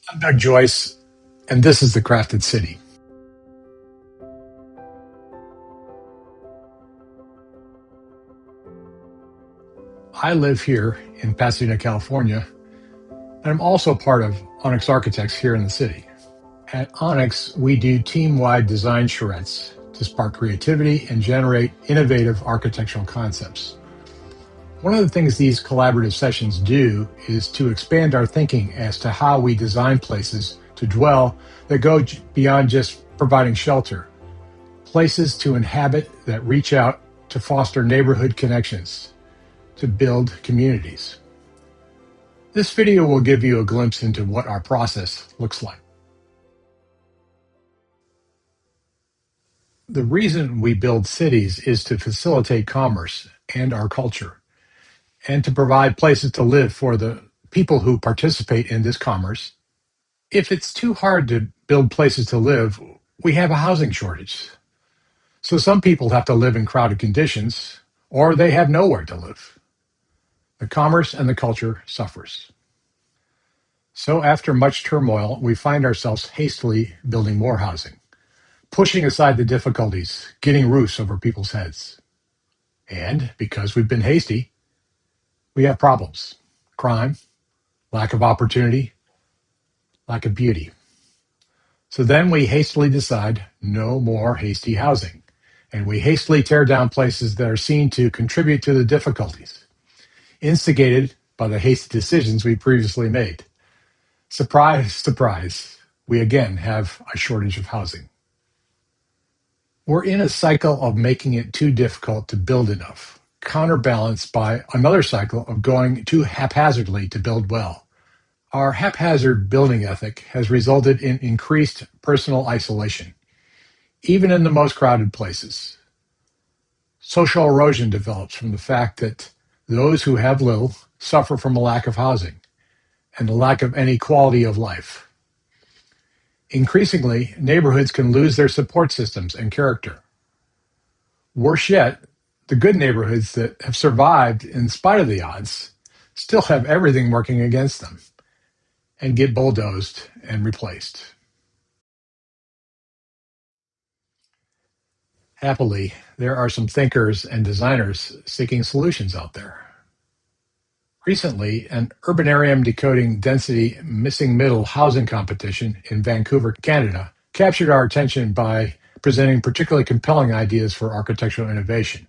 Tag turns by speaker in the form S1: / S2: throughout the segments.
S1: I'm Doug Joyce, and this is The Crafted City. I live here in Pasadena, California, and I'm also part of ONYX Architects here in the city. At ONYX, we do team-wide design charrettes to spark creativity and generate innovative architectural concepts. One of the things these collaborative sessions do is to expand our thinking as to how we design places to dwell that go beyond just providing shelter. Places to inhabit that reach out to foster neighborhood connections, to build communities. This video will give you a glimpse into what our process looks like. The reason we build cities is to facilitate commerce and our culture, and to provide places to live for the people who participate in this commerce. If it's too hard to build places to live, we have a housing shortage. So some people have to live in crowded conditions, or they have nowhere to live. The commerce and the culture suffers. So after much turmoil, we find ourselves hastily building more housing, pushing aside the difficulties, getting roofs over people's heads. And because we've been hasty, we have problems: crime, lack of opportunity, lack of beauty. So then we hastily decide no more hasty housing, and we hastily tear down places that are seen to contribute to the difficulties, instigated by the hasty decisions we previously made. Surprise, surprise, we again have a shortage of housing. We're in a cycle of making it too difficult to build enough, counterbalanced by another cycle of going too haphazardly to build well. Our haphazard building ethic has resulted in increased personal isolation, even in the most crowded places. Social erosion develops from the fact that those who have little suffer from a lack of housing and a lack of any quality of life. Increasingly, neighborhoods can lose their support systems and character. Worse yet, the good neighborhoods that have survived in spite of the odds still have everything working against them and get bulldozed and replaced. Happily, there are some thinkers and designers seeking solutions out there. Recently, an urbanarium decoding density missing middle housing competition in Vancouver, Canada, captured our attention by presenting particularly compelling ideas for architectural innovation.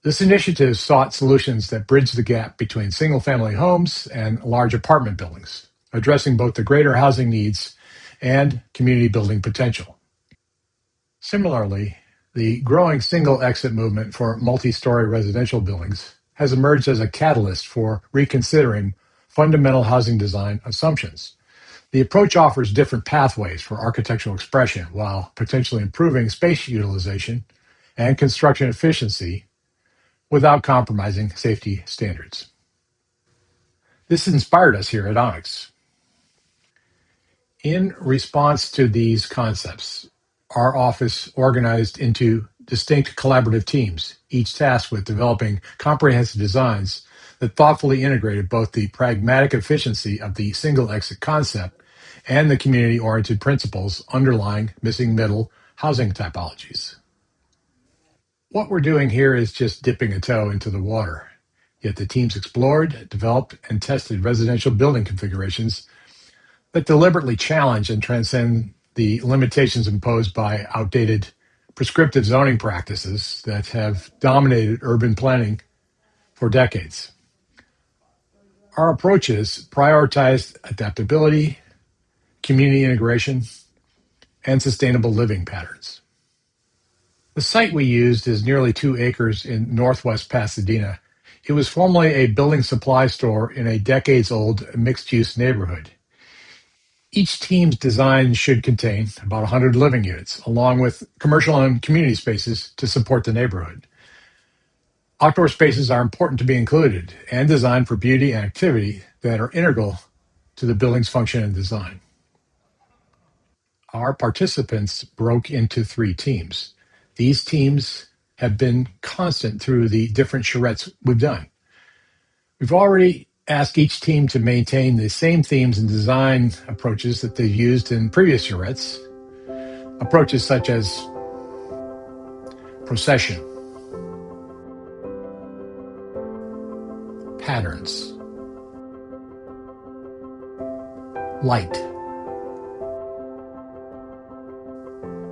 S1: This initiative sought solutions that bridge the gap between single-family homes and large apartment buildings, addressing both the greater housing needs and community building potential. Similarly, the growing single-exit movement for multi-story residential buildings has emerged as a catalyst for reconsidering fundamental housing design assumptions. The approach offers different pathways for architectural expression while potentially improving space utilization and construction efficiency without compromising safety standards. This inspired us here at ONYX. In response to these concepts, our office organized into distinct collaborative teams, each tasked with developing comprehensive designs that thoughtfully integrated both the pragmatic efficiency of the single exit concept and the community-oriented principles underlying missing middle housing typologies. What we're doing here is just dipping a toe into the water. Yet the teams explored, developed, and tested residential building configurations that deliberately challenge and transcend the limitations imposed by outdated prescriptive zoning practices that have dominated urban planning for decades. Our approaches prioritized adaptability, community integration, and sustainable living patterns. The site we used is nearly 2 acres in northwest Pasadena. It was formerly a building supply store in a decades-old mixed-use neighborhood. Each team's design should contain about 100 living units, along with commercial and community spaces to support the neighborhood. Outdoor spaces are important to be included and designed for beauty and activity that are integral to the building's function and design. Our participants broke into 3 teams. These teams have been constant through the different charrettes we've done. We've already ask each team to maintain the same themes and design approaches that they've used in previous charrettes. Approaches such as procession, patterns, light,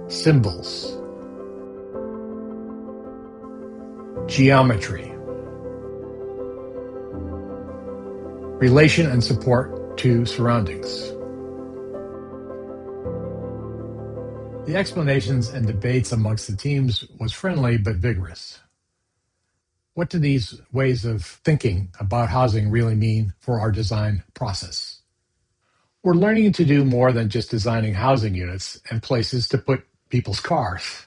S1: symbols, geometry, relation and support to surroundings. The explanations and debates amongst the teams was friendly but vigorous. What do these ways of thinking about housing really mean for our design process? We're learning to do more than just designing housing units and places to put people's cars.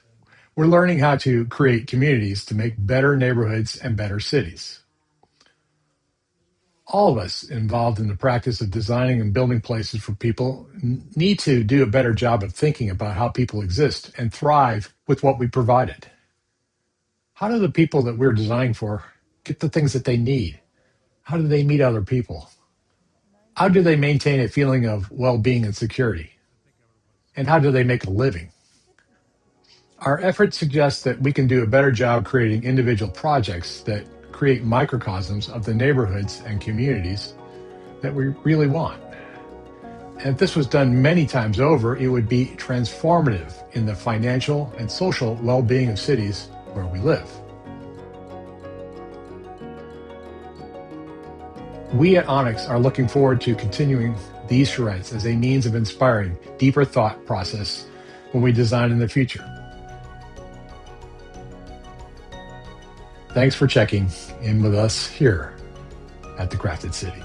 S1: We're learning how to create communities to make better neighborhoods and better cities. All of us involved in the practice of designing and building places for people need to do a better job of thinking about how people exist and thrive with what we provided. How do the people that we're designing for get the things that they need? How do they meet other people? How do they maintain a feeling of well-being and security? And how do they make a living? Our efforts suggest that we can do a better job creating individual projects that create microcosms of the neighborhoods and communities that we really want. And if this was done many times over, it would be transformative in the financial and social well-being of cities where we live. We at ONYX are looking forward to continuing these charrettes as a means of inspiring deeper thought process when we design in the future. Thanks for checking in with us here at the Crafted City.